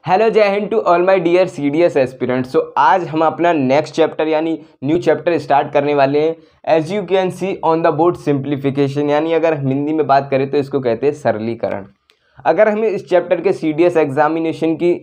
Hello, जय हिंद to all my dear CDS aspirants. So आज हम अपना नेक्स्ट चैप्टर यानी न्यू चैप्टर स्टार्ट करने वाले हैं। As you can see on the board simplification, यानी अगर हम हिंदी में बात करें तो इसको कहते हैं सरलीकरण। अगर हम इस चैप्टर के सीडीएस एग्जामिनेशन की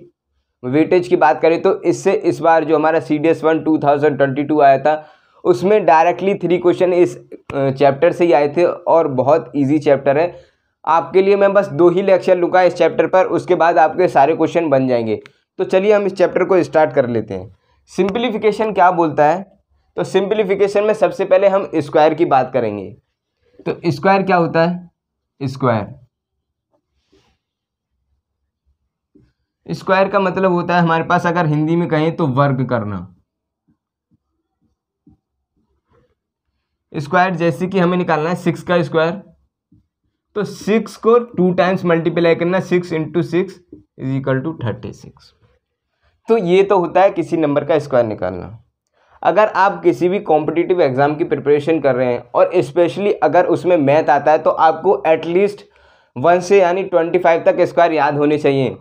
वेटेज की बात करें तो इससे इस बार जो हमारा CDS 1 2022 आया था उसमें डायरेक्टली 3 क्वेश्चन इस चैप्टर से ही आए थे और बहुत ईजी चैप्टर है। आपके लिए मैं बस 2 ही लेक्चर लूँगा इस चैप्टर पर, उसके बाद आपके सारे क्वेश्चन बन जाएंगे। तो चलिए हम इस चैप्टर को स्टार्ट कर लेते हैं। सिंप्लीफिकेशन क्या बोलता है? तो सिंप्लीफिकेशन में सबसे पहले हम स्क्वायर की बात करेंगे। तो स्क्वायर क्या होता है? स्क्वायर का मतलब होता है हमारे पास, अगर हिंदी में कहें तो वर्ग करना। स्क्वायर जैसे कि हमें निकालना है 6 का स्क्वायर, तो 6 को 2 टाइम्स मल्टीप्लाई करना, 6 × 6 = 36। तो ये तो होता है किसी नंबर का स्क्वायर निकालना। अगर आप किसी भी कॉम्पिटिटिव एग्जाम की प्रिपरेशन कर रहे हैं और स्पेशली अगर उसमें मैथ आता है तो आपको एटलीस्ट 1 से यानी 25 तक स्क्वायर याद होने चाहिए,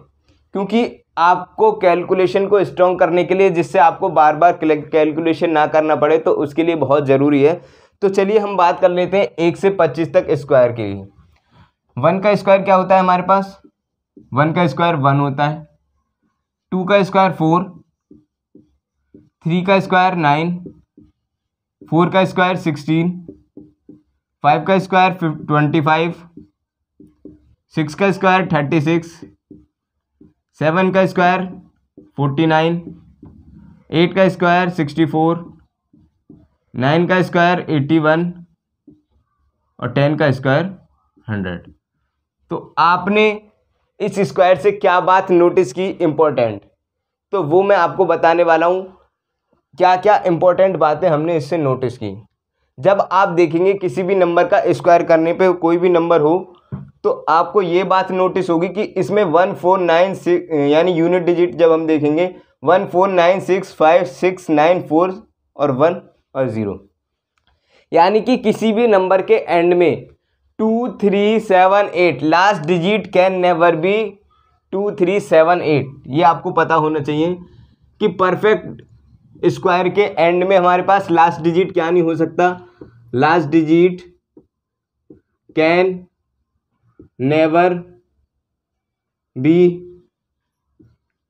क्योंकि आपको कैलकुलेशन को स्ट्रॉन्ग करने के लिए, जिससे आपको बार बार कैलकुलेशन ना करना पड़े, तो उसके लिए बहुत ज़रूरी है। तो चलिए हम बात कर लेते हैं 1 से 25 तक स्क्वायर के लिए। 1 का स्क्वायर क्या होता है हमारे पास? 1 का स्क्वायर 1 होता है, 2 का स्क्वायर 4, 3 का स्क्वायर 9, 4 का स्क्वायर 16, 5 का स्क्वायर 25, 6 का स्क्वायर 36, 7 का स्क्वायर 49, 8 का स्क्वायर 64, 9 का स्क्वायर 81 और 10 का स्क्वायर 100। तो आपने इस स्क्वायर से क्या बात नोटिस की इम्पोर्टेंट, तो वो मैं आपको बताने वाला हूँ। क्या क्या इम्पोर्टेंट बातें हमने इससे नोटिस की। जब आप देखेंगे किसी भी नंबर का स्क्वायर करने पे, कोई भी नंबर हो, तो आपको ये बात नोटिस होगी कि इसमें 1496 यानी यूनिट डिजिट जब हम देखेंगे 14965694 और 1 और 0, यानी कि किसी भी नंबर के एंड में 2378 last digit can never be 2378। ये आपको पता होना चाहिए कि परफेक्ट स्क्वायर के एंड में हमारे पास लास्ट डिजिट क्या नहीं हो सकता? Last digit can never be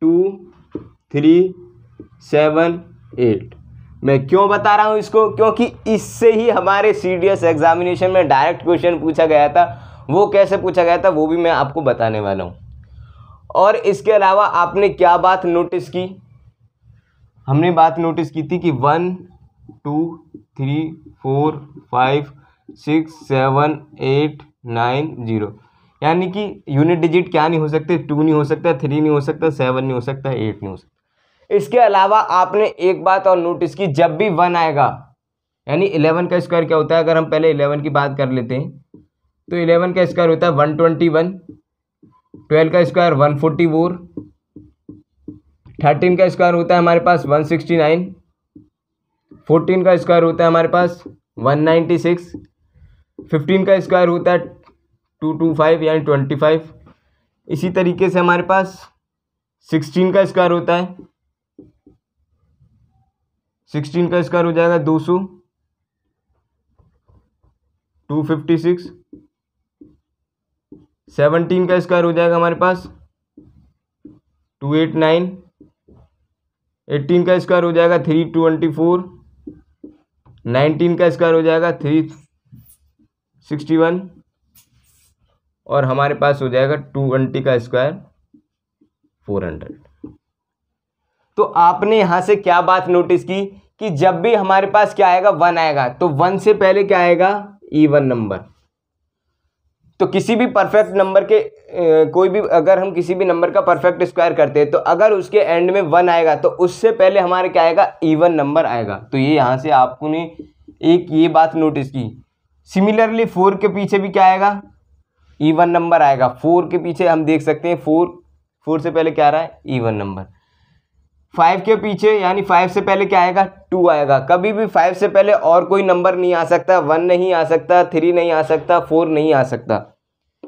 2378। मैं क्यों बता रहा हूँ इसको? क्योंकि इससे ही हमारे CDS एग्जामिनेशन में डायरेक्ट क्वेश्चन पूछा गया था। वो कैसे पूछा गया था वो भी मैं आपको बताने वाला हूँ। और इसके अलावा आपने क्या बात नोटिस की? हमने बात नोटिस की थी कि 1 2 3 4 5 6 7 8 9 0, यानी कि यूनिट डिजिट क्या नहीं हो सकते? 2 नहीं हो सकता, 3 नहीं हो सकता, 7 नहीं हो सकता, 8 नहीं हो सकता। इसके अलावा आपने एक बात और नोटिस की, जब भी 1 आएगा, यानी 11 का स्क्वायर क्या होता है? अगर हम पहले 11 की बात कर लेते हैं तो 11 का स्क्वायर होता है 121, 12 का स्क्वायर 144, 13 का स्क्वायर होता है हमारे पास 169, 14 का स्क्वायर होता है हमारे पास 196, 15 का स्क्वायर होता है 225 यानी 25। इसी तरीके से हमारे पास 16 का स्क्वायर होता है, 16 का स्क्वायर हो जाएगा 200, 256, 17 का स्क्वायर हो जाएगा हमारे पास 289, 18 का स्क्वायर हो जाएगा 324, 19 का स्क्वायर हो जाएगा 361 और हमारे पास हो जाएगा 220 का स्क्वायर 400। तो आपने यहाँ से क्या बात नोटिस की कि जब भी हमारे पास क्या आएगा? 1 आएगा, तो 1 से पहले क्या आएगा? Even number. तो किसी भी परफेक्ट नंबर के कोई भी, अगर हम किसी भी नंबर का परफेक्ट स्क्वायर करते हैं तो अगर उसके एंड में 1 आएगा तो उससे पहले हमारे क्या आएगा? इवन नंबर आएगा। तो ये यहाँ से आपने एक ये बात नोटिस की। सिमिलरली 4 के पीछे भी क्या आएगा? इवन नंबर आएगा। 4 के पीछे हम देख सकते हैं 4 से पहले क्या आ रहा है? Even number. 5 के पीछे यानी 5 से पहले क्या आएगा? 2 आएगा। कभी भी 5 से पहले और कोई नंबर नहीं आ सकता, 1 नहीं आ सकता, 3 नहीं आ सकता, 4 नहीं आ सकता।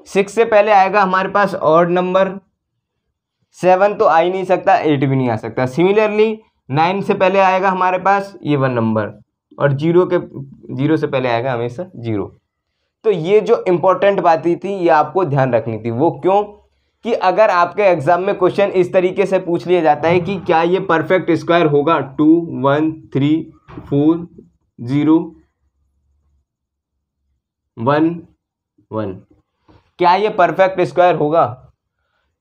6 से पहले आएगा हमारे पास ऑड नंबर, 7 तो आ ही नहीं सकता, 8 भी नहीं आ सकता। सिमिलरली 9 से पहले आएगा हमारे पास ये 1 नंबर, और 0 से पहले आएगा हमेशा 0। तो ये जो इम्पोर्टेंट बातें थी ये आपको ध्यान रखनी थी। वो क्यों कि अगर आपके एग्जाम में क्वेश्चन इस तरीके से पूछ लिया जाता है कि क्या ये परफेक्ट स्क्वायर होगा, 2 1 3 4 0 1 1, क्या ये परफेक्ट स्क्वायर होगा?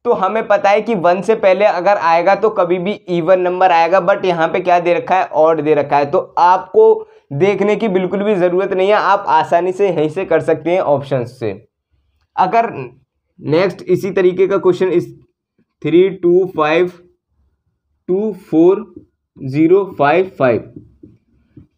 तो हमें पता है कि 1 से पहले अगर आएगा तो कभी भी इवन नंबर आएगा, बट यहाँ पे क्या दे रखा है, ऑड दे रखा है। तो आपको देखने की बिल्कुल भी ज़रूरत नहीं है, आप आसानी से यहीं से कर सकते हैं ऑप्शन से। अगर नेक्स्ट इसी तरीके का क्वेश्चन इस 3 2 5 2 4 0 5 5,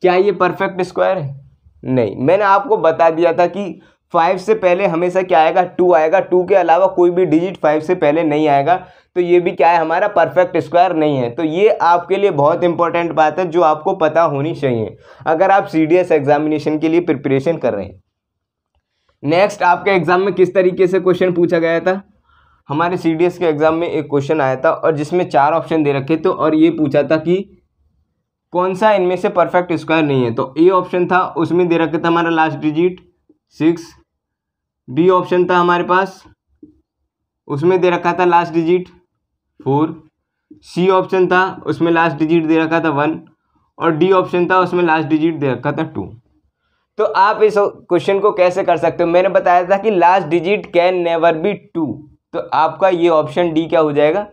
क्या ये परफेक्ट स्क्वायर है? नहीं। मैंने आपको बता दिया था कि 5 से पहले हमेशा क्या आएगा, 2 आएगा। 2 के अलावा कोई भी डिजिट 5 से पहले नहीं आएगा, तो ये भी क्या है, हमारा परफेक्ट स्क्वायर नहीं है। तो ये आपके लिए बहुत इंपॉर्टेंट बात है जो आपको पता होनी चाहिए अगर आप CDS एग्जामिनेशन के लिए प्रिपरेशन कर रहे हैं। नेक्स्ट आपके एग्जाम में किस तरीके से क्वेश्चन पूछा गया था? हमारे CDS के एग्जाम में एक क्वेश्चन आया था और जिसमें 4 ऑप्शन दे रखे थे और ये पूछा था कि कौन सा इनमें से परफेक्ट स्क्वायर नहीं है। तो ए ऑप्शन था, उसमें दे रखा था हमारा लास्ट डिजिट 6। बी ऑप्शन था हमारे पास, उसमें दे रखा था लास्ट डिजिट 4। सी ऑप्शन था, उसमें लास्ट डिजिट दे रखा था 1, और डी ऑप्शन था, उसमें लास्ट डिजिट दे रखा था 2। तो आप इस क्वेश्चन को कैसे कर सकते हो? मैंने बताया था कि last digit can never be 2, तो आपका ये ऑप्शन डी क्या हो जाएगा,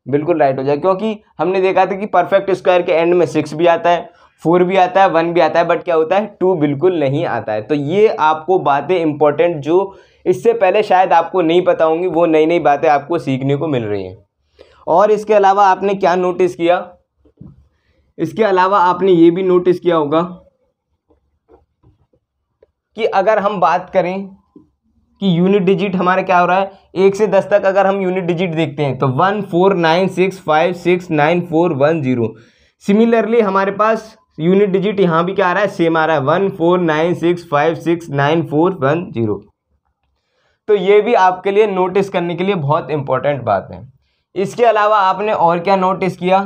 बिल्कुल राइट हो जाएगा। क्योंकि हमने देखा था कि परफेक्ट स्क्वायर के एंड में 6 भी आता है, 4 भी आता है, 1 भी आता है, बट क्या होता है, 2 बिल्कुल नहीं आता है। तो ये आपको बातें इंपॉर्टेंट जो इससे पहले शायद आपको नहीं पता होंगी, वो नई नई बातें आपको सीखने को मिल रही हैं। और इसके अलावा आपने क्या नोटिस किया, इसके अलावा आपने ये भी नोटिस किया होगा कि अगर हम बात करें कि यूनिट डिजिट हमारा क्या हो रहा है, 1 से 10 तक अगर हम यूनिट डिजिट देखते हैं तो 1 4 9 6 5 6 9 4 1 0। सिमिलरली हमारे पास यूनिट डिजिट यहाँ भी क्या आ रहा है, सेम आ रहा है, 1 4 9 6 5 6 9 4 1 0। तो ये भी आपके लिए नोटिस करने के लिए बहुत इंपॉर्टेंट बात है। इसके अलावा आपने और क्या नोटिस किया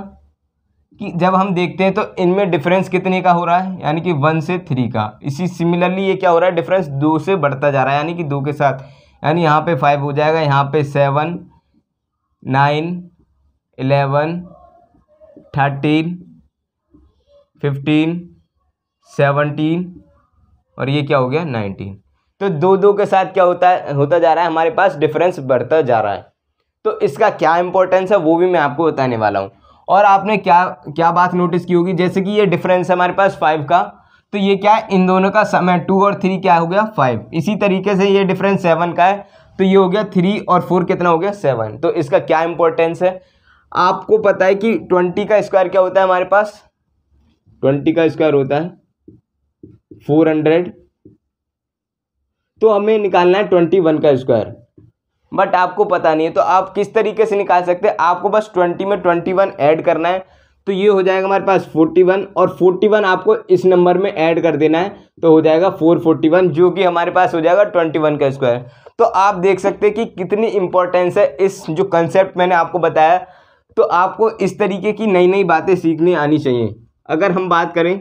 कि जब हम देखते हैं तो इनमें डिफरेंस कितने का हो रहा है, यानी कि 1 से 3 का। इसी सिमिलरली ये क्या हो रहा है, डिफरेंस 2 से बढ़ता जा रहा है, यानी कि 2 के साथ, यानी यहाँ पे 5 हो जाएगा, यहाँ पे 7 9 11 13 15 17 और ये क्या हो गया 19। तो 2 2 के साथ क्या होता जा रहा है, हमारे पास डिफरेंस बढ़ता जा रहा है। तो इसका क्या इंपॉर्टेंस है वो भी मैं आपको बताने वाला हूँ। और आपने क्या बात नोटिस की होगी, जैसे कि ये डिफरेंस है हमारे पास 5 का, तो ये क्या है, इन दोनों का समय 2 और 3 क्या हो गया 5। इसी तरीके से ये डिफरेंस 7 का है, तो ये हो गया 3 और 4 कितना हो गया 7। तो इसका क्या इंपॉर्टेंस है, आपको पता है कि 20 का स्क्वायर क्या होता है हमारे पास, 20 का स्क्वायर होता है 400। तो हमें निकालना है 21 का स्क्वायर, बट आपको पता नहीं है। तो आप किस तरीके से निकाल सकते हैं, आपको बस 20 में 21 ऐड करना है, तो ये हो जाएगा हमारे पास 41, और 41 आपको इस नंबर में ऐड कर देना है, तो हो जाएगा 441, जो कि हमारे पास हो जाएगा 21 का स्क्वायर। तो आप देख सकते हैं कि कितनी इंपॉर्टेंस है इस जो कंसेप्ट मैंने आपको बताया। तो आपको इस तरीके की नई नई बातें सीखने आनी चाहिए। अगर हम बात करें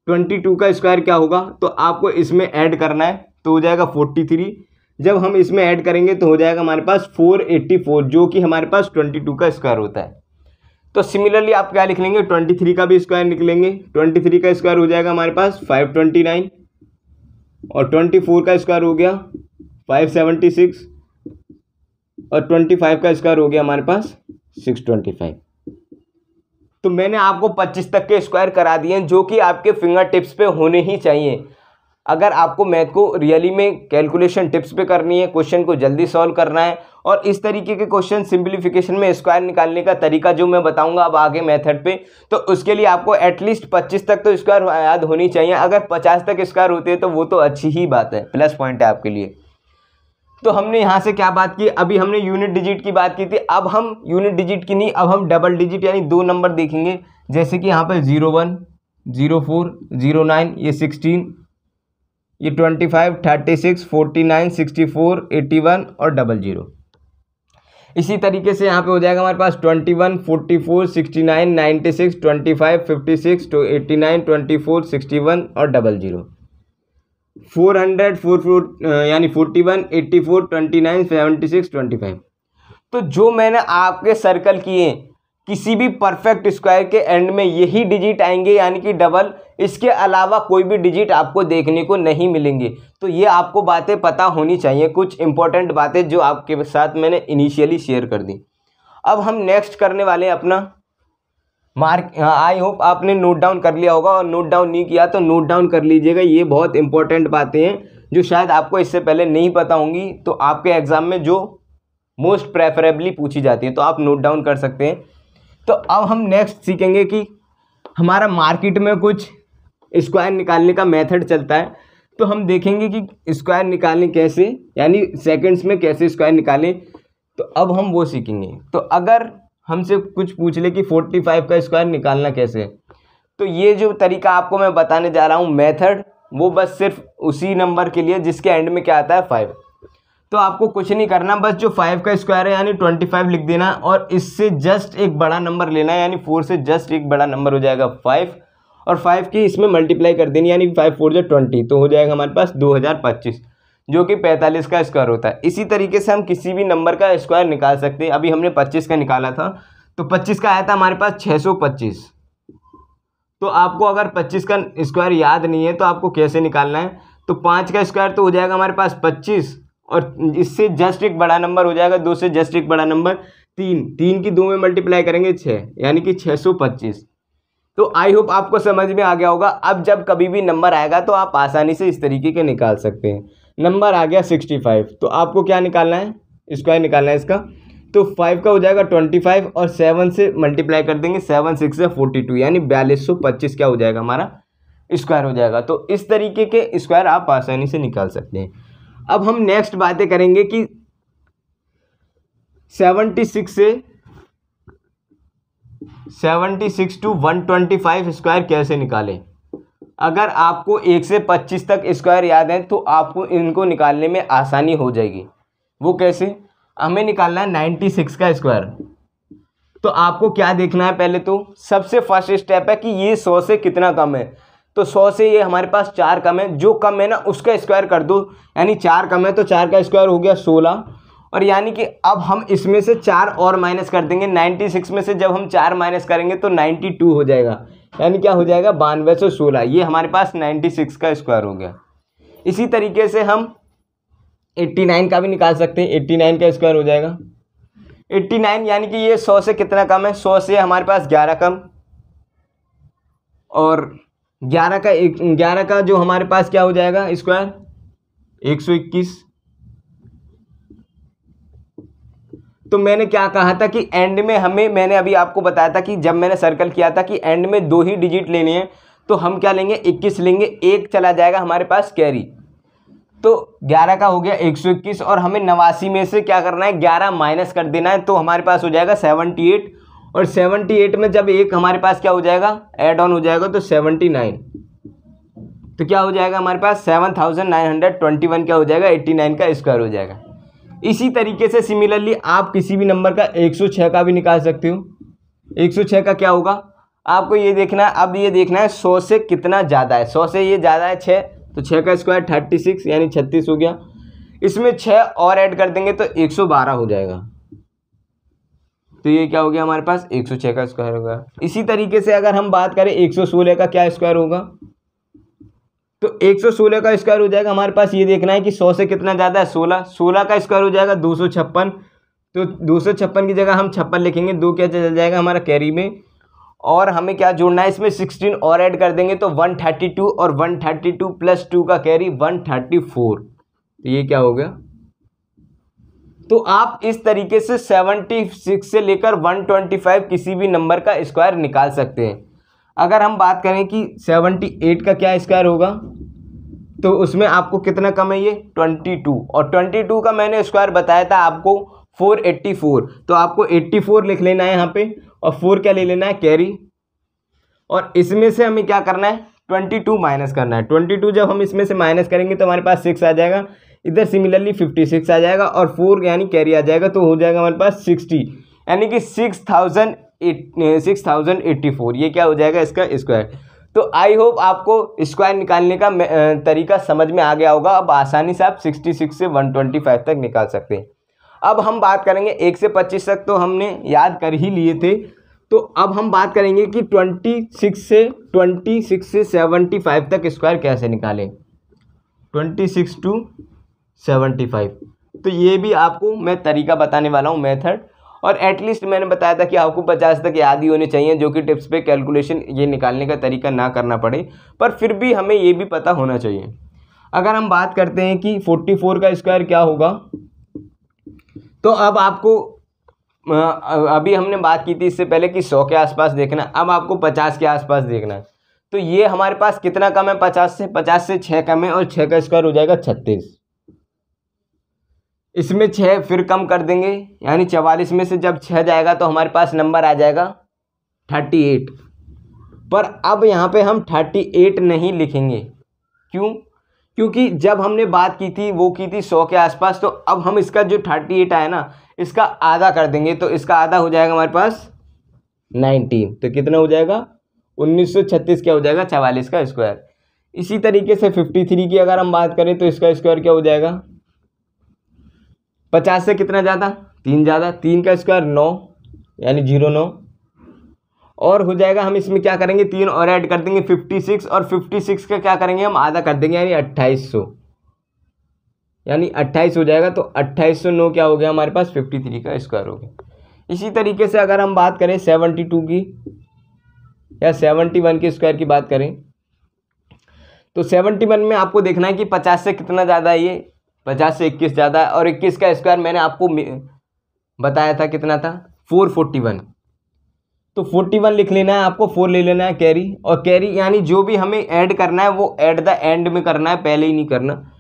22 का स्क्वायर क्या होगा, तो आपको इसमें ऐड करना है, तो हो जाएगा 43। जब हम इसमें ऐड करेंगे तो हो जाएगा हमारे पास 484, जो कि हमारे पास 22 का स्क्वायर होता है। तो सिमिलरली आप क्या लिख लेंगे, 23 का भी स्क्वायर निकलेंगे। 23 का स्क्वायर हो जाएगा हमारे पास 529, और 24 का स्क्वायर हो गया 576, और 25 का स्क्वायर हो गया हमारे पास 625। तो मैंने आपको 25 तक के स्क्वायर करा दिए हैं, जो कि आपके फिंगर टिप्स पे होने ही चाहिए। अगर आपको मैथ को रियली में कैलकुलेशन टिप्स पे करनी है, क्वेश्चन को जल्दी सॉल्व करना है, और इस तरीके के क्वेश्चन सिंप्लीफिकेशन में स्क्वायर निकालने का तरीका जो मैं बताऊंगा अब आगे मेथड पे, तो उसके लिए आपको एटलीस्ट 25 तक तो स्क्वायर याद होनी चाहिए। अगर 50 तक स्क्वायर होते हैं तो वो तो अच्छी ही बात है, प्लस पॉइंट है आपके लिए। तो हमने यहाँ से क्या बात की, अभी हमने यूनिट डिजिट की बात की थी, अब हम यूनिट डिजिट की नहीं, अब हम डबल डिजिट यानी 2 नंबर देखेंगे। जैसे कि यहाँ पर 01 04 09, ये 16, ये 25 36 49 64 81 और 00। इसी तरीके से यहाँ पे हो जाएगा हमारे पास 21, 44, 69, 96, 25, 56, 89, 24, 61 और 00, 400, 44 यानी 41, 84, 29, 76, 25। तो जो मैंने आपके सर्कल किए किसी भी परफेक्ट स्क्वायर के एंड में यही डिजिट आएंगे, यानी कि डबल, इसके अलावा कोई भी डिजिट आपको देखने को नहीं मिलेंगे। तो ये आपको बातें पता होनी चाहिए, कुछ इंपॉर्टेंट बातें जो आपके साथ मैंने इनिशियली शेयर कर दी। अब हम नेक्स्ट करने वाले हैं अपना मार्क। आई होप आपने नोट डाउन कर लिया होगा, और नोट डाउन नहीं किया तो नोट डाउन कर लीजिएगा। ये बहुत इंपॉर्टेंट बातें हैं जो शायद आपको इससे पहले नहीं पता होंगी, तो आपके एग्जाम में जो मोस्ट प्रेफरेबली पूछी जाती है, तो आप नोट डाउन कर सकते हैं। तो अब हम नेक्स्ट सीखेंगे कि हमारा मार्केट में कुछ स्क्वायर निकालने का मेथड चलता है। तो हम देखेंगे कि स्क्वायर निकालें कैसे, यानी सेकंड्स में कैसे स्क्वायर निकालें, तो अब हम वो सीखेंगे। तो अगर हमसे कुछ पूछ ले कि 45 का स्क्वायर निकालना कैसे, तो ये जो तरीका आपको मैं बताने जा रहा हूँ मेथड, वो बस सिर्फ उसी नंबर के लिए जिसके एंड में क्या आता है 5। तो आपको कुछ नहीं करना, बस जो 5 का स्क्वायर है यानी 25 लिख देना, और इससे जस्ट एक बड़ा नंबर लेना है, यानी 4 से जस्ट एक बड़ा नंबर हो जाएगा 5, और 5 की इसमें मल्टीप्लाई कर देनी, यानी 5 4 20, तो हो जाएगा हमारे पास 2025, जो कि 45 का स्क्वायर होता है। इसी तरीके से हम किसी भी नंबर का स्क्वायर निकाल सकते हैं। अभी हमने 25 का निकाला था, तो 25 का आया था हमारे पास 625। तो आपको अगर 25 का स्क्वायर याद नहीं है तो आपको कैसे निकालना है, तो 5 का स्क्वायर तो हो जाएगा हमारे पास 25, और इससे जस्ट एक बड़ा नंबर हो जाएगा 2 से जस्ट एक बड़ा नंबर 3, 3 की 2 में मल्टीप्लाई करेंगे 6, यानी कि 625। तो आई होप आपको समझ में आ गया होगा। अब जब कभी भी नंबर आएगा तो आप आसानी से इस तरीके के निकाल सकते हैं। नंबर आ गया 65, तो आपको क्या निकालना है, स्क्वायर निकालना है इसका। तो 5 का हो जाएगा 25, और 7 से मल्टीप्लाई कर देंगे, 7 6 से 42, यानी 4225 क्या हो जाएगा हमारा स्क्वायर हो जाएगा। तो इस तरीके के स्क्वायर आप आसानी से निकाल सकते हैं। अब हम नेक्स्ट बातें करेंगे कि 76 टू 125 स्क्वायर कैसे निकालें। अगर आपको 1 से 25 तक स्क्वायर याद है तो आपको इनको निकालने में आसानी हो जाएगी। वो कैसे, हमें निकालना है 96 का स्क्वायर। तो आपको क्या देखना है, पहले तो सबसे फर्स्ट स्टेप है कि ये 100 से कितना कम है। तो 100 से ये हमारे पास 4 कम है, जो कम है ना उसका स्क्वायर कर दो, यानी 4 कम है तो 4 का स्क्वायर हो गया 16, और यानी कि अब हम इसमें से 4 और माइनस कर देंगे। 96 में से जब हम 4 माइनस करेंगे तो 92 हो जाएगा, यानी क्या हो जाएगा 9216। ये हमारे पास 96 का स्क्वायर हो गया। इसी तरीके से हम 89 का भी निकाल सकते हैं। 89 का स्क्वायर हो जाएगा 89, यानी कि ये 100 से कितना कम है, 100 से हमारे पास 11 कम, और 11 का जो हमारे पास क्या हो जाएगा स्क्वायर 121। तो मैंने क्या कहा था कि एंड में हमें, मैंने अभी आपको बताया था कि जब मैंने सर्कल किया था कि एंड में 2 ही डिजिट लेने हैं, तो हम क्या लेंगे 21 लेंगे, एक चला जाएगा हमारे पास कैरी। तो 11 का हो गया 121, और हमें 89 में से क्या करना है 11 माइनस कर देना है, तो हमारे पास हो जाएगा 78, और 78 में जब एक हमारे पास क्या हो जाएगा ऐड ऑन हो जाएगा तो 79, तो क्या हो जाएगा हमारे पास 7921 क्या हो जाएगा 89 का स्क्वायर हो जाएगा। इसी तरीके से सिमिलरली आप किसी भी नंबर का 106 का भी निकाल सकते हो। 106 का क्या होगा आपको ये देखना है, अब ये देखना है 100 से कितना ज़्यादा है। 100 से ये ज़्यादा है 6, तो 6 का स्क्वायर 36 यानी 36 हो गया। इसमें 6 और ऐड कर देंगे तो 112 हो जाएगा, तो ये क्या हो गया हमारे पास 106 का स्क्वायर होगा। इसी तरीके से अगर हम बात करें 116 का क्या स्क्वायर होगा, तो 116 का स्क्वायर हो जाएगा हमारे पास, ये देखना है कि 100 से कितना ज़्यादा है 16, 16 का स्क्वायर हो जाएगा 256, तो 256 की जगह हम 56 लिखेंगे, 2 क्या चल जाएगा हमारा कैरी में, और हमें क्या जोड़ना है इसमें 16 और ऐड कर देंगे तो 132, और 132 प्लस 2 का कैरी 134, तो ये क्या हो गया। तो आप इस तरीके से 76 से लेकर 125 किसी भी नंबर का स्क्वायर निकाल सकते हैं। अगर हम बात करें कि 78 का क्या स्क्वायर होगा, तो उसमें आपको कितना कम है ये 22, और 22 का मैंने स्क्वायर बताया था आपको 484, तो आपको 84 लिख लेना है यहाँ पे, और 4 क्या ले लेना है कैरी, और इसमें से हमें क्या करना है 22 माइनस करना है। 22 जब हम इसमें से माइनस करेंगे तो हमारे पास 6 आ जाएगा, इधर सिमिलरली 56 आ जाएगा और 4 यानी कैरी आ जाएगा, तो हो जाएगा हमारे पास 60 यानी कि 6084, ये क्या हो जाएगा इसका स्क्वायर। तो आई होप आपको स्क्वायर निकालने का तरीका समझ में आ गया होगा। अब आसानी से आप 66 से 125 तक निकाल सकते हैं। अब हम बात करेंगे 1 से 25 तक तो हमने याद कर ही लिए थे, तो अब हम बात करेंगे कि 26 से 75 तक स्क्वायर कैसे निकालें। 26 to 75, तो ये भी आपको मैं तरीका बताने वाला हूँ, मेथड। और एटलीस्ट मैंने बताया था कि आपको 50 तक याद ही होने चाहिए, जो कि टिप्स पे कैलकुलेशन ये निकालने का तरीका ना करना पड़े, पर फिर भी हमें ये भी पता होना चाहिए। अगर हम बात करते हैं कि 44 का स्क्वायर क्या होगा, तो अब आपको अभी हमने बात की थी इससे पहले कि 100 के आसपास देखना, अब आपको 50 के आसपास देखना है। तो ये हमारे पास कितना कम है 50 से 6 कम है, और 6 का स्क्वायर हो जाएगा 36। इसमें 6 फिर कम कर देंगे, यानी 44 में से जब 6 जाएगा तो हमारे पास नंबर आ जाएगा 38। पर अब यहाँ पे हम 38 नहीं लिखेंगे, क्यों? क्योंकि जब हमने बात की थी वो की थी 100 के आसपास, तो अब हम इसका जो 38 आया ना, इसका आधा कर देंगे, तो इसका आधा हो जाएगा हमारे पास 19। तो कितना हो जाएगा 1936 क्या हो जाएगा 44 का स्क्वायर। इसी तरीके से 53 की अगर हम बात करें तो इसका स्क्वायर क्या हो जाएगा, 50 से कितना ज़्यादा 3 ज़्यादा, 3 का स्क्वायर 9 यानी 09, और हो जाएगा हम इसमें क्या करेंगे 3 और ऐड कर देंगे 56, और 56 का क्या करेंगे हम आधा कर देंगे यानी 2800, यानी 28 हो जाएगा। तो 2809 क्या हो गया हमारे पास 53 का स्क्वायर हो गया। इसी तरीके से अगर हम बात करें 72 की या 71 के स्क्वायर की बात करें, तो 71 में आपको देखना है कि 50 से कितना ज़्यादा है, ये 50 से 21 ज़्यादा है, और 21 का स्क्वायर मैंने आपको बताया था कितना था 441। तो 41 लिख लेना है आपको, 4 ले लेना है कैरी, और कैरी यानी जो भी हमें ऐड करना है वो एट द एंड में करना है, पहले ही नहीं करना।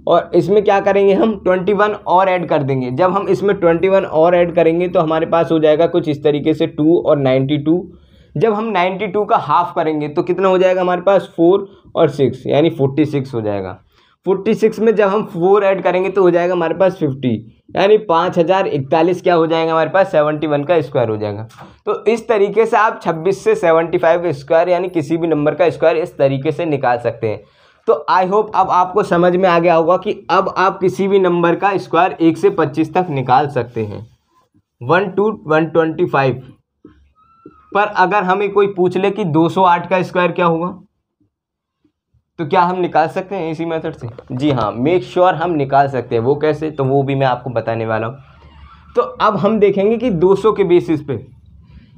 और इसमें क्या करेंगे हम 21 और ऐड कर देंगे। जब हम इसमें 21 और ऐड करेंगे तो हमारे पास हो जाएगा कुछ इस तरीके से 2 और 92। जब हम 92 का हाफ करेंगे तो कितना हो जाएगा हमारे पास 4 और 6 यानी 46 हो जाएगा। 46 में जब हम 4 ऐड करेंगे तो हो जाएगा हमारे पास 50 यानी 5041 क्या हो जाएगा हमारे पास 71 का स्क्वायर हो जाएगा। तो इस तरीके से आप 26 से 75 का स्क्वायर यानी किसी भी नंबर का स्क्वायर इस तरीके से निकाल सकते हैं। तो आई होप अब आपको समझ में आ गया होगा कि अब आप किसी भी नंबर का स्क्वायर 1 से 25 तक निकाल सकते हैं 1 to 125। पर अगर हमें कोई पूछ ले कि 208 का स्क्वायर क्या होगा, तो क्या हम निकाल सकते हैं इसी मेथड से? जी हाँ, मेक श्योर हम निकाल सकते हैं। वो कैसे, तो वो भी मैं आपको बताने वाला हूँ। तो अब हम देखेंगे कि 200 के बेसिस पे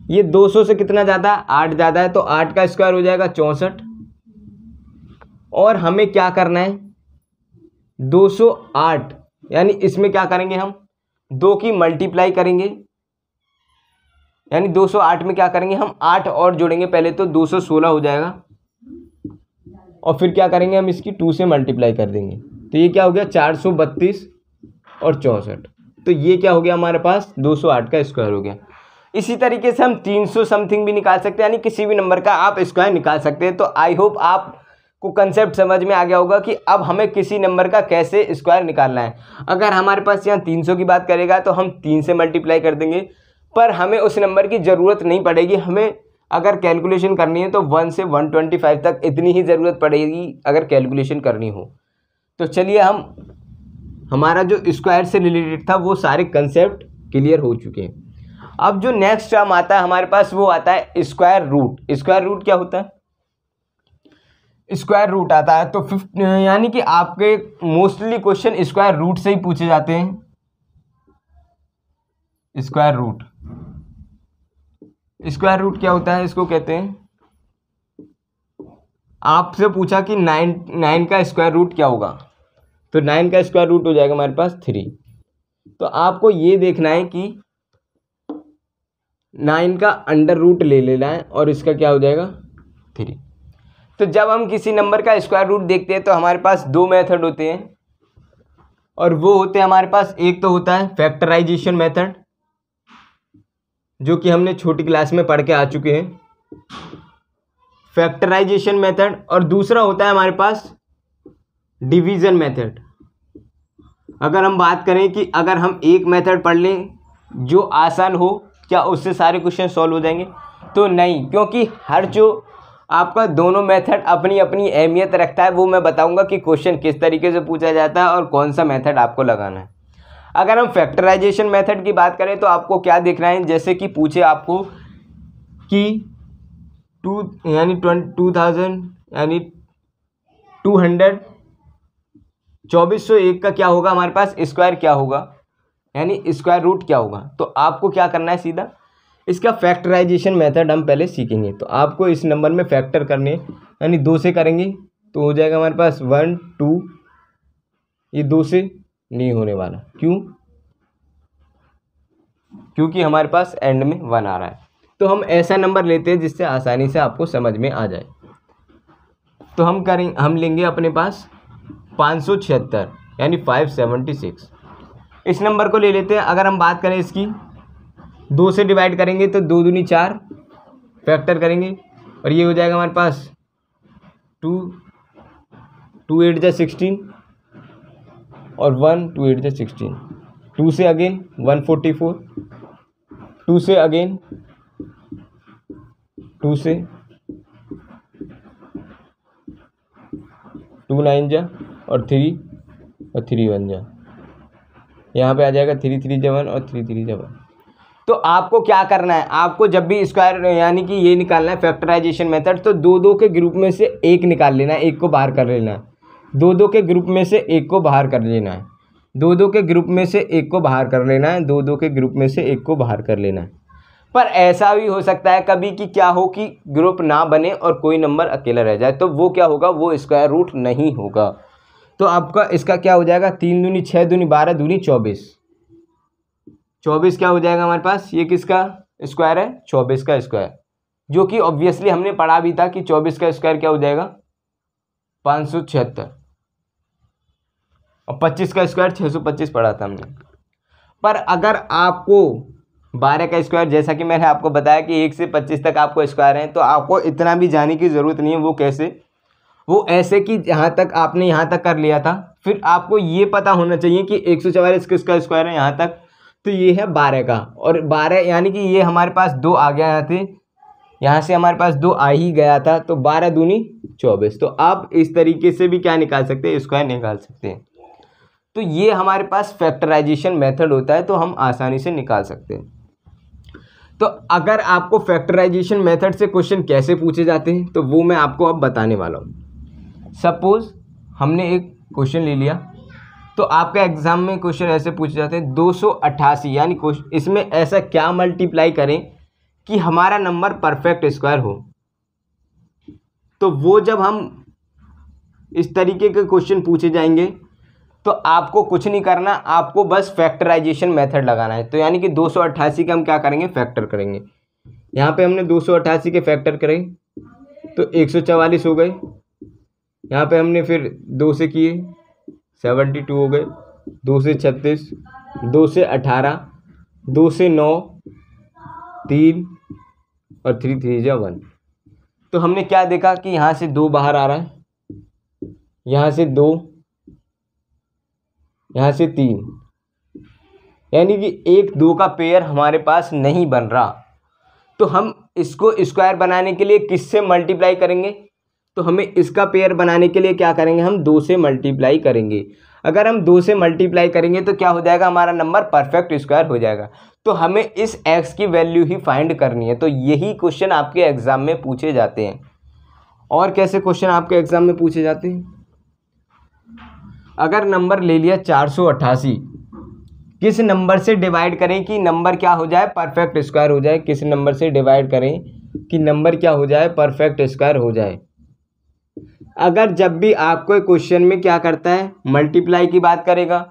ये 200 से कितना ज़्यादा 8 ज़्यादा है, तो 8 का स्क्वायर हो जाएगा 64। और हमें क्या करना है 208 यानी इसमें क्या करेंगे हम 2 की मल्टीप्लाई करेंगे, यानी 208 में क्या करेंगे हम 8 और जोड़ेंगे पहले, तो 216 हो जाएगा, और फिर क्या करेंगे हम इसकी 2 से मल्टीप्लाई कर देंगे, तो ये क्या हो गया 432 और 64। तो ये क्या हो गया हमारे पास 208 का स्क्वायर हो गया। इसी तरीके से हम 300 समथिंग भी निकाल सकते हैं, यानी किसी भी नंबर का आप स्क्वायर निकाल सकते हैं। तो आई होप आपको कंसेप्ट समझ में आ गया होगा कि अब हमें किसी नंबर का कैसे स्क्वायर निकालना है। अगर हमारे पास यहाँ 300 की बात करेगा तो हम 3 से मल्टीप्लाई कर देंगे, पर हमें उस नंबर की ज़रूरत नहीं पड़ेगी। हमें अगर कैलकुलेशन करनी है तो 1 से 125 तक इतनी ही ज़रूरत पड़ेगी अगर कैलकुलेशन करनी हो। तो चलिए, हमारा जो स्क्वायर से रिलेटेड था वो सारे कंसेप्ट क्लियर हो चुके हैं। अब जो नेक्स्ट टर्म आता है हमारे पास वो आता है स्क्वायर रूट। स्क्वायर रूट क्या होता है? स्क्वायर रूट आता है तो यानी कि आपके मोस्टली क्वेश्चन स्क्वायर रूट से ही पूछे जाते हैं। स्क्वायर रूट क्या होता है? इसको कहते हैं, आपसे पूछा कि 9 का स्क्वायर रूट क्या होगा, तो 9 का स्क्वायर रूट हो जाएगा हमारे पास 3। तो आपको ये देखना है कि 9 का अंडर रूट ले लेना है और इसका क्या हो जाएगा 3। तो जब हम किसी नंबर का स्क्वायर रूट देखते हैं तो हमारे पास 2 मेथड होते हैं, और वो होते हैं हमारे पास, एक तो होता है फैक्टराइजेशन मेथड जो कि हमने छोटी क्लास में पढ़ के आ चुके हैं, फैक्टराइजेशन मेथड, और दूसरा होता है हमारे पास डिवीजन मेथड। अगर हम बात करें कि अगर हम एक मेथड पढ़ लें जो आसान हो, क्या उससे सारे क्वेश्चन सॉल्व हो जाएंगे? तो नहीं, क्योंकि हर जो आपका दोनों मेथड अपनी अपनी अहमियत रखता है। वो मैं बताऊंगा कि क्वेश्चन किस तरीके से पूछा जाता है और कौन सा मेथड आपको लगाना है। अगर हम फैक्टराइजेशन मेथड की बात करें तो आपको क्या देखना है, जैसे कि पूछे आपको कि 2000 यानी 200 2401 का क्या होगा हमारे पास, स्क्वायर क्या होगा, यानी स्क्वायर रूट क्या होगा। तो आपको क्या करना है, सीधा इसका फैक्टराइजेशन मेथड हम पहले सीखेंगे। तो आपको इस नंबर में फैक्टर करने, यानी 2 से करेंगे तो हो जाएगा हमारे पास 1 2, ये 2 से नहीं होने वाला, क्यों? क्योंकि हमारे पास एंड में 1 आ रहा है। तो हम ऐसा नंबर लेते हैं जिससे आसानी से आपको समझ में आ जाए। तो हम लेंगे अपने पास 576 यानी 576, इस नंबर को ले लेते हैं। अगर हम बात करें इसकी 2 से डिवाइड करेंगे तो 2 दूनी 4, फैक्टर करेंगे और ये हो जाएगा हमारे पास 2 2 8 जा 16 और 1 2 8 जा 16, 2 से अगेन 144, 2 से अगेन 2 से 2 9 जा और 3 और 3 1 जा, यहाँ पे आ जाएगा 3 3 जा 1 और 3 3 जा 1। तो आपको क्या करना है, आपको जब भी स्क्वायर यानी कि ये निकालना है फैक्टराइजेशन मेथड, तो 2 2 के ग्रुप में से एक निकाल लेना है, एक को बाहर कर लेना है। 2 2 के ग्रुप में से एक को बाहर कर लेना है, 2 2 के ग्रुप में से एक को बाहर कर लेना है, 2 2 के ग्रुप में से एक को बाहर कर लेना है। पर ऐसा भी हो सकता है कभी कि क्या हो कि ग्रुप ना बने और कोई नंबर अकेला रह जाए, तो वो क्या होगा, वो स्क्वायर रूट नहीं होगा। तो आपका इसका क्या हो जाएगा, 3 दूनी 6 दूनी 12 दूनी 24, 24 क्या हो जाएगा हमारे पास, ये किसका स्क्वायर है, 24 का स्क्वायर, जो कि ऑब्वियसली हमने पढ़ा भी था कि 24 का स्क्वायर क्या हो जाएगा 576, और 25 का स्क्वायर 625 पढ़ा था हमने। पर अगर आपको 12 का स्क्वायर, जैसा कि मैंने आपको बताया कि 1 से 25 तक आपको स्क्वायर है, तो आपको इतना भी जाने की ज़रूरत नहीं है। वो कैसे, वो ऐसे कि जहाँ तक आपने यहाँ तक कर लिया था, फिर आपको ये पता होना चाहिए कि 144 किसका स्क्वायर है यहाँ तक, तो ये है 12 का, और 12 यानी कि ये हमारे पास 2 आ गया यहाँ से, यहाँ से हमारे पास 2 आ ही गया था, तो 12 दूनी 24। तो आप इस तरीके से भी क्या निकाल सकते हैं, स्क्वायर निकाल सकते हैं। तो ये हमारे पास फैक्टराइजेशन मेथड होता है, तो हम आसानी से निकाल सकते हैं। तो अगर आपको फैक्टराइजेशन मेथड से क्वेश्चन कैसे पूछे जाते हैं, तो वो मैं आपको अब बताने वाला हूँ। सपोज हमने एक क्वेश्चन ले लिया, तो आपके एग्जाम में क्वेश्चन ऐसे पूछे जाते हैं 288, यानी इसमें ऐसा क्या मल्टीप्लाई करें कि हमारा नंबर परफेक्ट स्क्वायर हो। तो वो जब हम इस तरीके के क्वेश्चन पूछे जाएंगे तो आपको कुछ नहीं करना, आपको बस फैक्टराइजेशन मेथड लगाना है। तो यानी कि 288 का हम क्या करेंगे, फैक्टर करेंगे। यहाँ पे हमने 288 के फैक्टर करें तो 144 हो गए, यहाँ पे हमने फिर 2 से किए 72 हो गए, 2 से 36, 2 से 18, 2 से 9, 3 और 3 3 जा 1। तो हमने क्या देखा कि यहाँ से 2 बाहर आ रहा है, यहाँ से 2, यहाँ से 3, यानी कि 1 2 का पेयर हमारे पास नहीं बन रहा। तो हम इसको स्क्वायर बनाने के लिए किससे मल्टीप्लाई करेंगे, तो हमें इसका पेयर बनाने के लिए क्या करेंगे, हम 2 से मल्टीप्लाई करेंगे। अगर हम 2 से मल्टीप्लाई करेंगे तो क्या हो जाएगा, हमारा नंबर परफेक्ट स्क्वायर हो जाएगा। तो हमें इस x की वैल्यू ही फाइंड करनी है। तो यही क्वेश्चन आपके एग्जाम में पूछे जाते हैं। और कैसे क्वेश्चन आपके एग्जाम में पूछे जाते हैं, अगर नंबर ले लिया 488, किस नंबर से डिवाइड करें कि नंबर क्या हो जाए, परफेक्ट स्क्वायर हो जाए। किस नंबर से डिवाइड करें कि नंबर क्या हो जाए, परफेक्ट स्क्वायर हो जाए। अगर जब भी आपको क्वेश्चन में क्या करता है, मल्टीप्लाई की बात करेगा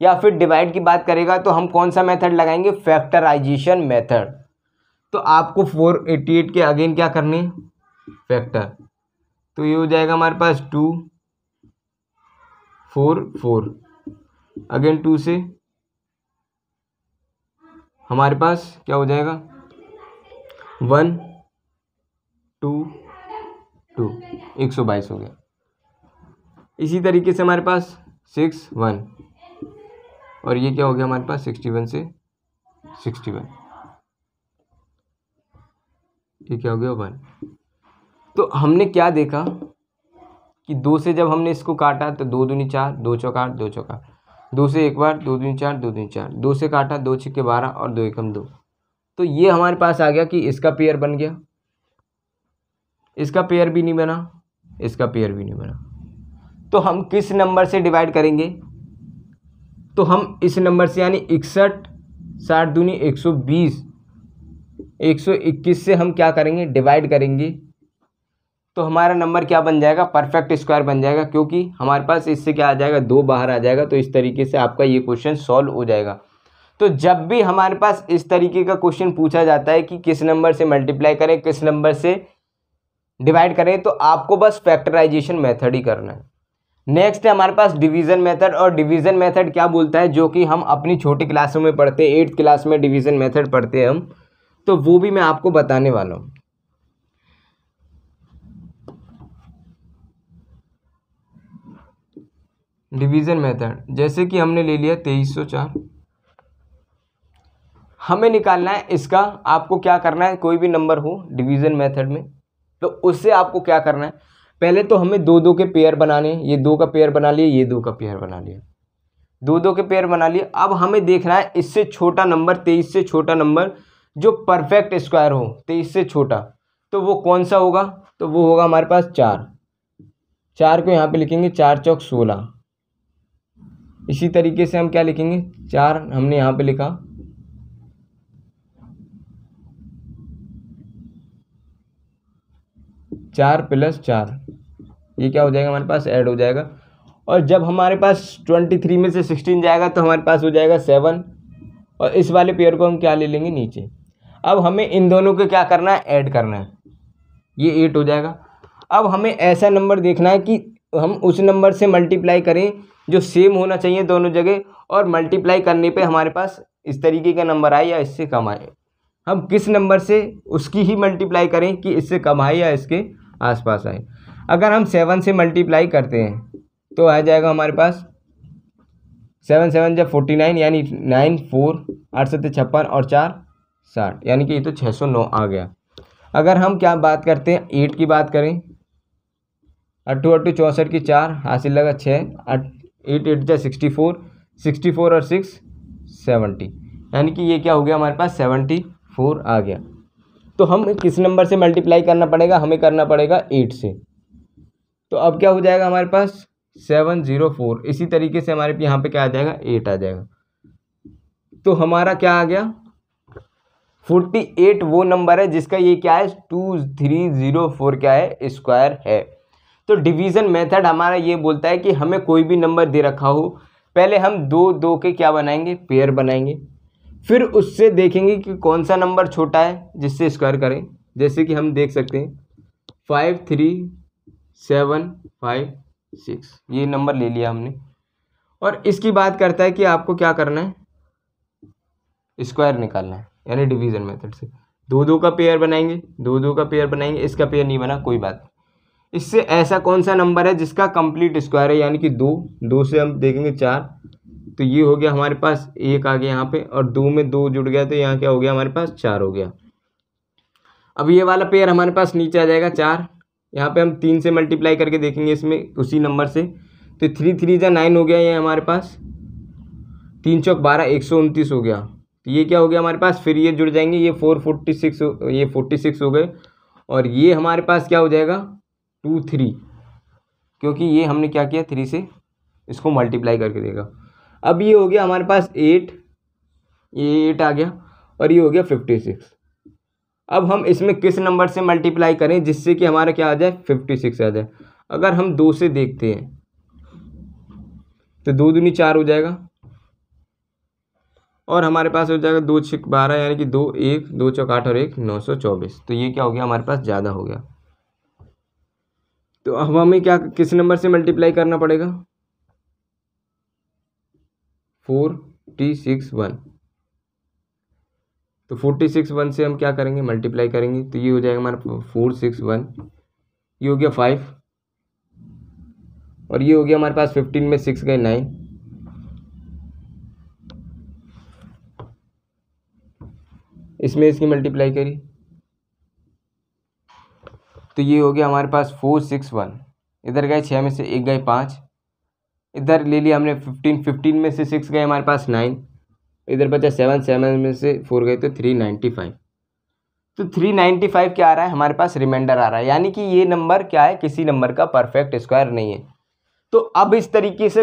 या फिर डिवाइड की बात करेगा, तो हम कौन सा मेथड लगाएंगे, फैक्टराइजेशन मेथड। तो आपको 488 के अगेन क्या करने, फैक्टर। तो ये हो जाएगा हमारे पास 2 4 4, अगेन 2 से हमारे पास क्या हो जाएगा 1 2 2, 122 हो गया। इसी तरीके से हमारे पास 6 1, और ये क्या हो गया हमारे पास 61 से 61, ये क्या हो गया 1। तो हमने क्या देखा कि 2 से जब हमने इसको काटा तो 2 दूनी 4, 2 चौका 8, 2 चौका 2 से एक बार 2 दूनी 4, 2 दूनी 4, 2 से काटा 2 छिक्के 12 और 2 एकम 2। तो ये हमारे पास आ गया कि इसका पेयर बन गया, इसका पेयर भी नहीं बना, इसका पेयर भी नहीं बना। तो हम किस नंबर से डिवाइड करेंगे? तो हम इस नंबर से यानी 61, 60 दूनी 120, 121 से हम क्या करेंगे? डिवाइड करेंगे। तो हमारा नंबर क्या बन जाएगा? परफेक्ट स्क्वायर बन जाएगा, क्योंकि हमारे पास इससे क्या आ जाएगा? 2 बाहर आ जाएगा। तो इस तरीके से आपका ये क्वेश्चन सॉल्व हो जाएगा। तो जब भी हमारे पास इस तरीके का क्वेश्चन पूछा जाता है कि किस नंबर से मल्टीप्लाई करें, किस नंबर से डिवाइड करें, तो आपको बस फैक्टराइजेशन मेथड ही करना है। नेक्स्ट है हमारे पास डिवीजन मेथड। और डिवीजन मेथड क्या बोलता है, जो कि हम अपनी छोटी क्लासों में पढ़ते हैं, 8th क्लास में डिवीजन मेथड पढ़ते हैं हम, तो वो भी मैं आपको बताने वाला हूँ। डिवीजन मेथड, जैसे कि हमने ले लिया 2304, हमें निकालना है इसका। आपको क्या करना है, कोई भी नंबर हो डिवीजन मेथड में, तो उससे आपको क्या करना है, पहले तो हमें 2 के पेयर बनाने हैं। ये 2 का पेयर बना लिए, ये 2 का पेयर बना लिया, 2 के पेयर बना लिए। अब हमें देखना है इससे छोटा नंबर, 23 से छोटा नंबर जो परफेक्ट स्क्वायर हो, 23 से छोटा, तो वो कौन सा होगा? तो वो होगा हमारे पास 4। 4 को यहाँ पे लिखेंगे 4 चौक 16। इसी तरीके से हम क्या लिखेंगे, 4 हमने यहाँ पे लिखा, 4 + 4, ये क्या हो जाएगा हमारे पास? ऐड हो जाएगा। और जब हमारे पास 23 में से 16 जाएगा तो हमारे पास हो जाएगा 7, और इस वाले पेयर को हम क्या ले लेंगे? नीचे। अब हमें इन दोनों को क्या करना है? ऐड करना है, ये 8 हो जाएगा। अब हमें ऐसा नंबर देखना है कि हम उस नंबर से मल्टीप्लाई करें जो सेम होना चाहिए दोनों जगह, और मल्टीप्लाई करने पे हमारे पास इस तरीके का नंबर आए या इससे कम आए। हम किस नंबर से उसकी ही मल्टीप्लाई करें कि इससे कम आए या इसके आसपास आए। अगर हम 7 से मल्टीप्लाई करते हैं तो आ जाएगा हमारे पास 7 7 जब 49, यानी 9 4 8 7 56 और 4 60, यानी कि ये तो 609 आ गया। अगर हम क्या बात करते हैं, 8 की बात करें, 8 8 64 की 4 हासिल लगा 6, 8 8 जा 64, 64 और 6 70, यानी कि ये क्या हो गया हमारे पास? 74 आ गया। तो हम किस नंबर से मल्टीप्लाई करना पड़ेगा? हमें करना पड़ेगा 8 से। तो अब क्या हो जाएगा हमारे पास? 704। इसी तरीके से हमारे यहाँ पे क्या आ जाएगा? 8 आ जाएगा। तो हमारा क्या आ गया? 48 वो नंबर है जिसका ये क्या है? 2304 क्या है? स्क्वायर है। तो डिवीजन मेथड हमारा ये बोलता है कि हमें कोई भी नंबर दे रखा हो, पहले हम 2 के क्या बनाएंगे? पेयर बनाएंगे। फिर उससे देखेंगे कि कौन सा नंबर छोटा है जिससे स्क्वायर करें। जैसे कि हम देख सकते हैं 5 3 7 5 6, ये नंबर ले लिया हमने। और इसकी बात करता है कि आपको क्या करना है? स्क्वायर निकालना है, यानी डिवीजन मेथड से 2 का पेयर बनाएंगे, 2 का पेयर बनाएंगे। इसका पेयर नहीं बना, कोई बात। इससे ऐसा कौन सा नंबर है जिसका कंप्लीट स्क्वायर है, यानी कि 2 से हम देखेंगे 4, तो ये हो गया हमारे पास 1 आ गया यहाँ पे, और 2 में 2 जुड़ गया तो यहाँ क्या हो गया हमारे पास? 4 हो गया। अब ये वाला पेयर हमारे पास नीचे आ जाएगा 4। यहाँ पे हम 3 से मल्टीप्लाई करके देखेंगे इसमें उसी नंबर से, तो 3 3 जा 9 हो गया ये हमारे पास, 3 चौक 12 129 हो गया। तो ये क्या हो गया हमारे पास? फिर ये जुड़ जाएंगे, ये 446, ये 46 हो गए, और ये हमारे पास क्या हो जाएगा? 2 3, क्योंकि ये हमने क्या किया? 3 से इसको मल्टीप्लाई करके देगा। अब ये हो गया हमारे पास 8, ये 8 आ गया, और ये हो गया 56। अब हम इसमें किस नंबर से मल्टीप्लाई करें जिससे कि हमारा क्या आ जाए? 56 आ जाए। अगर हम 2 से देखते हैं तो 2 दूनी 4 हो जाएगा, और हमारे पास हो जाएगा 2 6 12, यानी कि 2 1 2 चौक 8 और 1 924। तो ये क्या हो गया हमारे पास? ज़्यादा हो गया। तो अब हमें क्या किस नंबर से मल्टीप्लाई करना पड़ेगा? 461। तो 461 से हम क्या करेंगे? मल्टीप्लाई करेंगे, तो ये हो जाएगा हमारा 461, ये हो गया 5, और ये हो गया हमारे पास 15 में 6 गए 9, इसमें इसकी मल्टीप्लाई करी तो ये हो गया हमारे पास 4 6 1, इधर गए 6 में से 1 गए 5, इधर ले लिया हमने 15, 15 में से 6 गए हमारे पास 9, इधर बचा 7, 7 में से 4 गए तो 395। तो 395 क्या आ रहा है हमारे पास, रिमाइंडर आ रहा है, यानी कि ये नंबर क्या है, किसी नंबर का परफेक्ट स्क्वायर नहीं है। तो अब इस तरीके से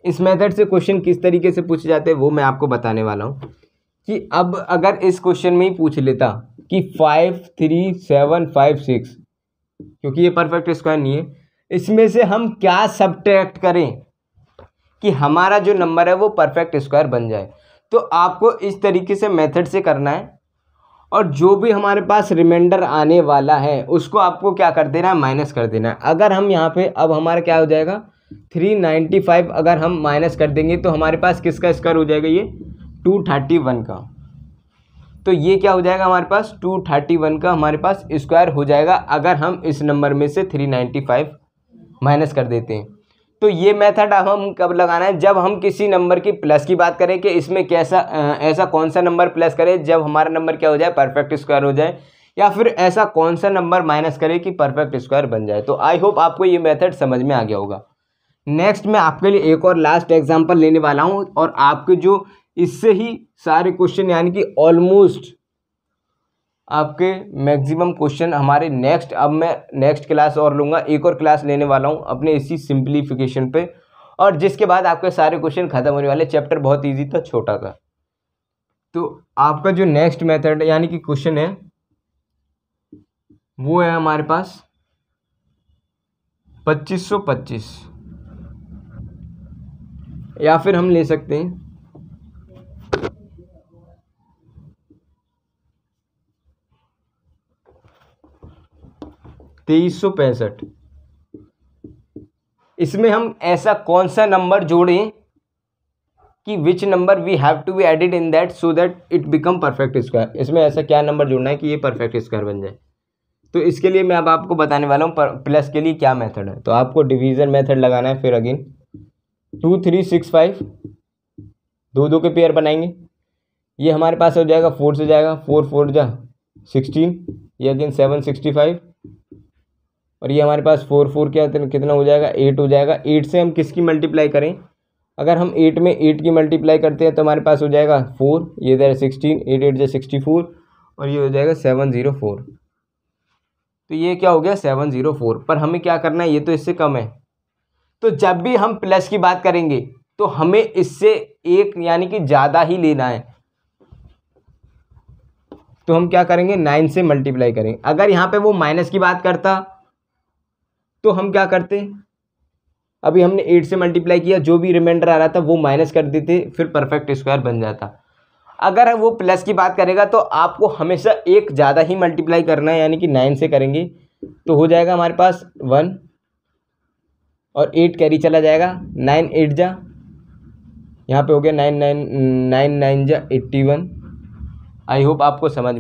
इस मेथड से क्वेश्चन किस तरीके से पूछे जाते हैं वो मैं आपको बताने वाला हूँ। कि अब अगर इस क्वेश्चन में ही पूछ लेता कि 5 3 7 5 6, क्योंकि ये परफेक्ट स्क्वायर नहीं है, इसमें से हम क्या सब्ट्रैक्ट करें कि हमारा जो नंबर है वो परफेक्ट स्क्वायर बन जाए। तो आपको इस तरीके से मेथड से करना है, और जो भी हमारे पास रिमाइंडर आने वाला है उसको आपको क्या कर देना है, माइनस कर देना है। अगर हम यहाँ पे अब हमारा क्या हो जाएगा 395, अगर हम माइनस कर देंगे तो हमारे पास किसका स्क्वायर हो जाएगा, ये 231 का। तो ये क्या हो जाएगा हमारे पास 231 का हमारे पास स्क्वायर हो जाएगा, अगर हम इस नंबर में से 395 माइनस कर देते हैं। तो ये मेथड अब हम कब लगाना है, जब हम किसी नंबर की प्लस की बात करें कि इसमें कैसा ऐसा कौन सा नंबर प्लस करें जब हमारा नंबर क्या हो जाए, परफेक्ट स्क्वायर हो जाए, या फिर ऐसा कौन सा नंबर माइनस करें कि परफेक्ट स्क्वायर बन जाए। तो आई होप आपको ये मेथड समझ में आ गया होगा। नेक्स्ट मैं आपके लिए एक और लास्ट एग्जाम्पल लेने वाला हूँ, और आपके जो इससे ही सारे क्वेश्चन यानी कि ऑलमोस्ट आपके मैक्सिमम क्वेश्चन हमारे नेक्स्ट, अब मैं नेक्स्ट क्लास और लूँगा, एक और क्लास लेने वाला हूँ अपने इसी सिंप्लीफिकेशन पे, और जिसके बाद आपके सारे क्वेश्चन खत्म होने वाले। चैप्टर बहुत इजी था, छोटा था। तो आपका जो नेक्स्ट मेथड यानी कि क्वेश्चन है वो है हमारे पास 2525, या फिर हम ले सकते हैं 2365। इसमें हम ऐसा कौन सा नंबर जोड़ें कि which number we have to be added in that so that it become perfect square. इसमें ऐसा क्या नंबर जोड़ना है कि ये परफेक्ट स्क्वायर बन जाए। तो इसके लिए मैं अब आपको बताने वाला हूँ प्लस के लिए क्या मेथड है। तो आपको डिवीजन मेथड लगाना है, फिर अगेन 2 3 6 5, 2 2 के पेयर बनाएंगे। ये हमारे पास हो जाएगा 4 से जाएगा, 4 4 जा 16, ये अगेन 7 65, और ये हमारे पास 4 4 क्या कितना हो जाएगा, 8 हो जाएगा। 8 से हम किसकी मल्टीप्लाई करें, अगर हम 8 में 8 की मल्टीप्लाई करते हैं तो हमारे पास हो जाएगा 4, ये इधर 16, 8 8 जा 64, और ये हो जाएगा 704। तो ये क्या हो गया 704, पर हमें क्या करना है, ये तो इससे कम है। तो जब भी हम प्लस की बात करेंगे तो हमें इससे एक यानी कि ज़्यादा ही लेना है। तो हम क्या करेंगे, 9 से मल्टीप्लाई करेंगे। अगर यहाँ पे वो माइनस की बात करता तो हम क्या करते, अभी हमने 8 से मल्टीप्लाई किया, जो भी रिमाइंडर आ रहा था वो माइनस कर देते, फिर परफेक्ट स्क्वायर बन जाता। अगर वो प्लस की बात करेगा तो आपको हमेशा एक ज़्यादा ही मल्टीप्लाई करना है, यानी कि 9 से करेंगे तो हो जाएगा हमारे पास 1, और 8 कैरी चला जाएगा, 9 8 जा, यहाँ पे हो गया 9 9 9 9 जा 81। आई होप आपको समझ